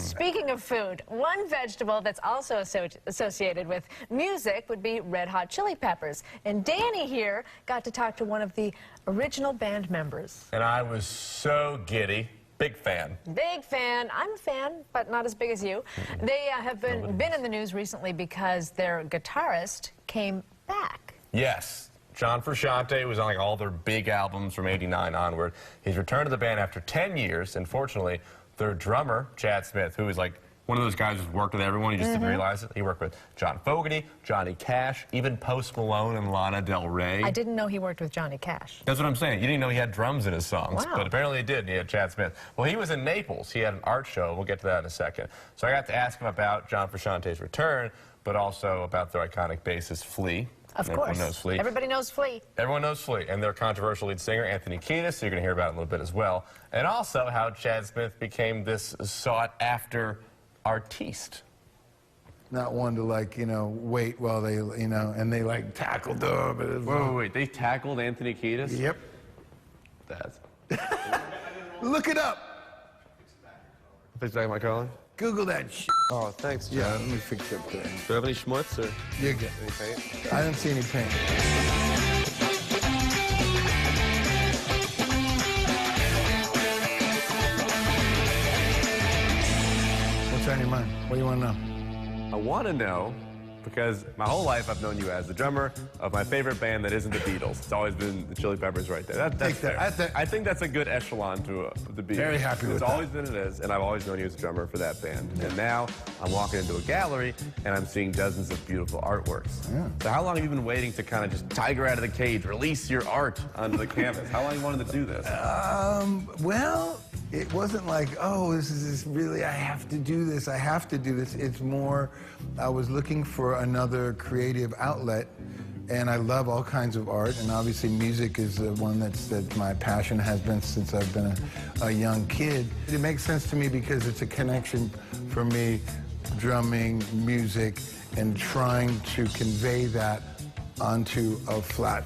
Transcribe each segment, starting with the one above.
Speaking of food, one vegetable that's also associated with music would be Red Hot Chili Peppers. And Danny here got to talk to one of the original band members. And I was so giddy. Big fan. Big fan. I'm a fan, but not as big as you. They have been in the news recently because their guitarist came back. Yes. John Frusciante was on all their big albums from '89 onward. He's returned to the band after 10 years. Unfortunately, their drummer, Chad Smith, who is one of those guys who's worked with everyone, you just didn't realize it. He worked with John Fogerty, Johnny Cash, even Post Malone and Lana Del Rey. I didn't know he worked with Johnny Cash. That's what I'm saying. You didn't know he had drums in his songs, wow. But apparently he did, and he had Chad Smith. Well, he was in Naples. He had an art show. We'll get to that in a second. So I got to ask him about John Frusciante's return, but also about their iconic bassist, Flea. Of course. Everyone knows Flea. Everybody knows Flea. Everyone knows Flea. And their controversial lead singer, Anthony Kiedis, so you're going to hear about it in a little bit as well. And also how Chad Smith became this sought-after artiste. Not one to, wait while they, and they, tackled them. Wait. They tackled Anthony Kiedis? Yep. That's... Look it up. Fix back my collar? Google that shit. Oh, thanks, John. Yeah, let me fix it there. Do you have any schmutz, or You're good. any paint? I don't see any paint. What's on your mind? What do you want to know? I want to know, because my whole life I've known you as the drummer of my favorite band that isn't the Beatles. It's always been the Chili Peppers right there. That's fair. I think that's a good echelon to the Beatles. Very happy with that. It's always been it is, and I've always known you as a drummer for that band. Yeah. And now I'm walking into a gallery, and I'm seeing dozens of beautiful artworks. Yeah. So how long have you been waiting to kind of just tiger out of the cage, release your art onto the canvas? How long have you wanted to do this? Well, it wasn't like, oh, this is really, I have to do this, I have to do this. It's more, I was looking for another creative outlet, and I love all kinds of art, and obviously music is the one that my passion has been since I've been a young kid. It makes sense to me because it's a connection for me, drumming, music, and trying to convey that onto a flat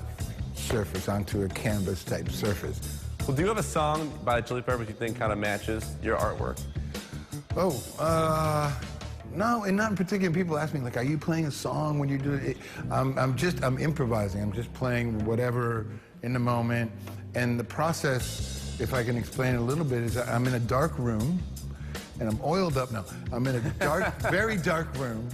surface, onto a canvas type surface. Well, do you have a song by the Chili Peppers you think kind of matches your artwork? Oh, no, and not in particular. People ask me, are you playing a song when you do it? I'm improvising. I'm just playing whatever in the moment. And the process, if I can explain it a little bit, is I'm in a dark room, and I'm oiled up now. I'm in a dark, very dark room,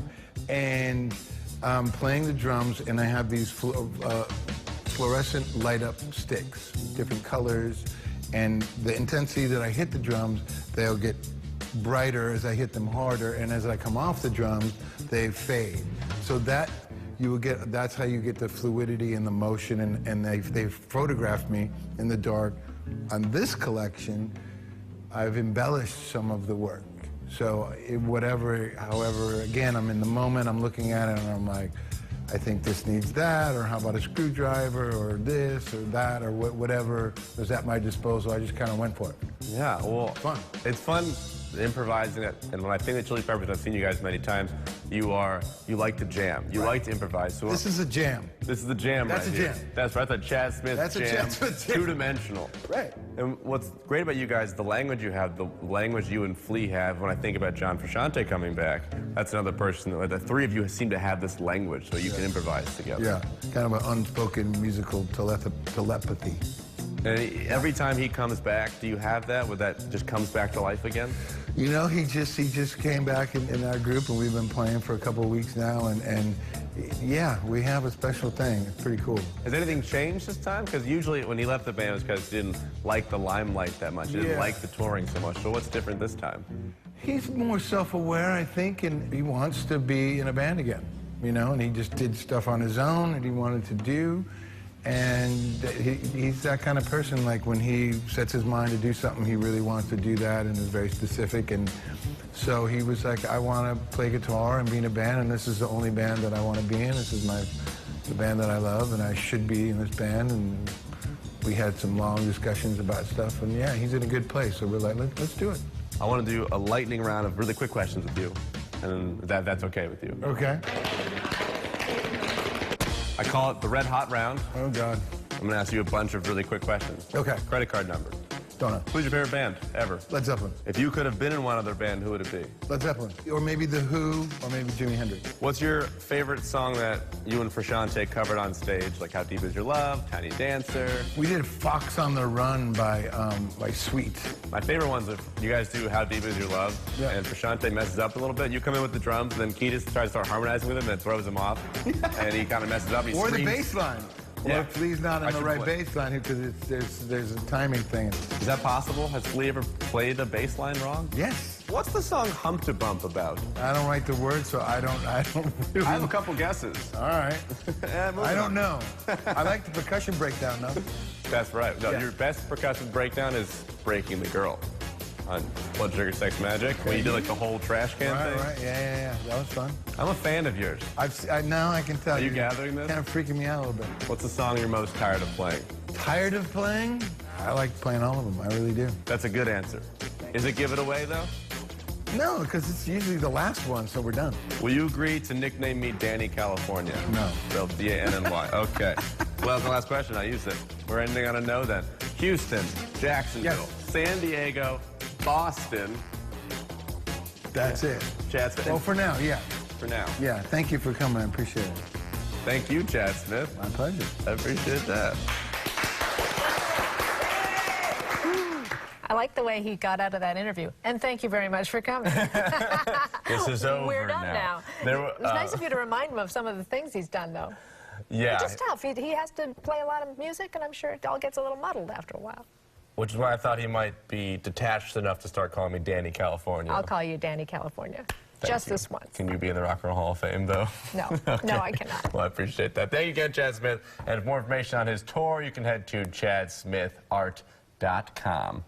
and I'm playing the drums, and I have these fluorescent light-up sticks, different colors, and the intensity that I hit the drums, they'll get brighter as I hit them harder, and as I come off the drums, they fade. So that you will get, that's how you get the fluidity and the motion, and they've photographed me in the dark. On this collection, I've embellished some of the work. So however, again, I'm in the moment, I'm looking at it, and I'm like, I think this needs that, or how about a screwdriver, or this, or that, or whatever was at my disposal. I just kind of went for it. Yeah, well, Fun. It's fun improvising it, and when I think the Chili Peppers, I've seen you guys many times, you like to jam. You like to improvise. So This is a jam. This is the jam That's right a here. jam. That's right, that's a Chad Smith That's a jam. Chad Smith jam. Two-dimensional. Right. And what's great about you guys, the language you have, the language you and Flea have, when I think about John Frusciante coming back, that's another person, the three of you seem to have this language, so you can improvise together. Yeah, kind of an unspoken musical telepathy. And every time he comes back, do you have that, where that just comes back to life again? You know, he just came back in our group, and we've been playing for a couple of weeks now, and yeah, we have a special thing. It's pretty cool. Has anything changed this time? Because usually when he left the band, it was because he didn't like the limelight that much. He didn't like the touring so much. So what's different this time? He's more self-aware, I think, and he wants to be in a band again, and he just did stuff on his own that he wanted to do. And he's that kind of person, when he sets his mind to do something, he really wants to do that and is very specific. And so he was like, I want to play guitar and be in a band, and this is the only band that I want to be in. This is the band that I love, and I should be in this band. And we had some long discussions about stuff, and yeah, he's in a good place. So we're like, let's do it. I want to do a lightning round of really quick questions with you, and that's okay with you. Okay. I call it the red hot round. Oh, God. I'm going to ask you a bunch of really quick questions. Okay. Credit card number. Don't know. Who's your favorite band ever? Led Zeppelin. If you could have been in one other band, who would it be? Led Zeppelin. Or maybe The Who, or maybe Jimi Hendrix. What's your favorite song that you and Frusciante covered on stage? Like How Deep Is Your Love, Tiny Dancer? We did Fox on the Run by Sweet. My favorite ones are you guys do How Deep Is Your Love, Yeah. and Frusciante messes up a little bit. You come in with the drums, and then Kiedis tries to start harmonizing with him, and it throws him off, and he kind of messes up. He Or the screams. bass line. Yeah. Or Flea's not I on the should right play. bass line because there's a timing thing. Is that possible? Has Flea ever played a bass line wrong? Yes. What's the song Hump to Bump about? I don't write the words, so I don't really... I have a couple guesses. All right. Moving I don't on. know. I like the percussion breakdown, though. That's right. No, Yeah. your best percussive breakdown is Breaking the Girl on Blood Sugar Sex Magic, when you did like the whole trash can thing. Right. Yeah. That was fun. I'm a fan of yours. Now I can tell. Are you gathering this? Kind of freaking me out a little bit. What's the song you're most tired of playing? Tired of playing? I like playing all of them. I really do. That's a good answer. Is it Give It Away, though? No, because it's usually the last one, so we're done. Will you agree to nickname me Danny California? No. Spelled D-A-N-N-Y. Okay. Well, that's the last question. I used it. We're ending on a no then. Houston, Jacksonville, Yes. San Diego, Boston. That's it. Chad Smith. Well, for now, yeah. For now. Yeah, thank you for coming. I appreciate it. Thank you, Chad Smith. My pleasure. I appreciate that. I like the way he got out of that interview. And thank you very much for coming. This is over We're done now. It was nice of you to remind him of some of the things he's done, though. Yeah. It's tough. He has to play a lot of music, and I'm sure it all gets a little muddled after a while. Which is why I thought he might be detached enough to start calling me Danny California. I'll call you Danny California. Thank Just you. this once. Can you be in the Rock and Roll Hall of Fame, though? No. Okay. No, I cannot. Well, I appreciate that. Thank you again, Chad Smith. And for more information on his tour, you can head to chadsmithart.com.